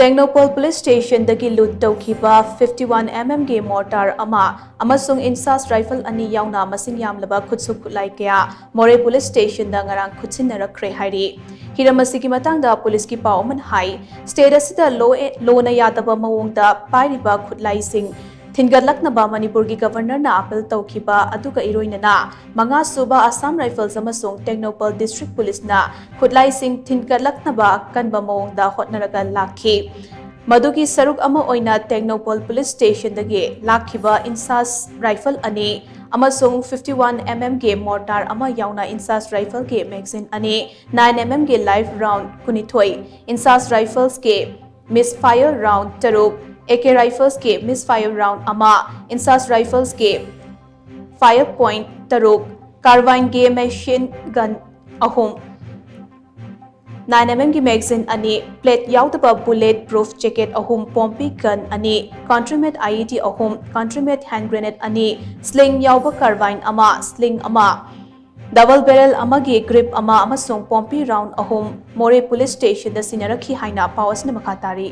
TENGNOUPAL Police Station dagi loot TOUKHIBA 51mm ge mortar amasung INSAS rifle ani YAONA masing Yamlaba Khutsu-Khutlai kaya Moreh Police Station da Ngarang Khutshinarakkhre HAIRI hiramasi ki matangda police ki pauman hai state asida law na yadaba mawongda pairiba Khutlai sing Thingatlaknaba Manipur ki governor na appeal TOUKHIBA aduga iroinana manga suba Assam Rifles amasung TENGNOUPAL District Police na Khutlai sing Thingatlaknaba kanba mawongda hotnaraga lakhi Madugi saruk ama oina TENGNOUPAL Police Station dagi lakhiba INSAS rifle ani amasung 51mm ge mortar ama YAONA INSAS rifle ge magazine ani 9mm ge live round kunithoi INSAS rifles ge misfire round taruk AK rifles ke misfire round ama INSAS rifles ke fire point taruk carbine ge machine gun ahum 9mm ki magazine ani plate yaudaba bullet proof jacket ahum pompi gun ani countrymed IED ahum countrymed hand grenade ani sling yauba carbine ama sling ama double barrel ama ge grip ama amasung pompi round ahum Moreh Police Station da sinarakhi haina pawas na makatari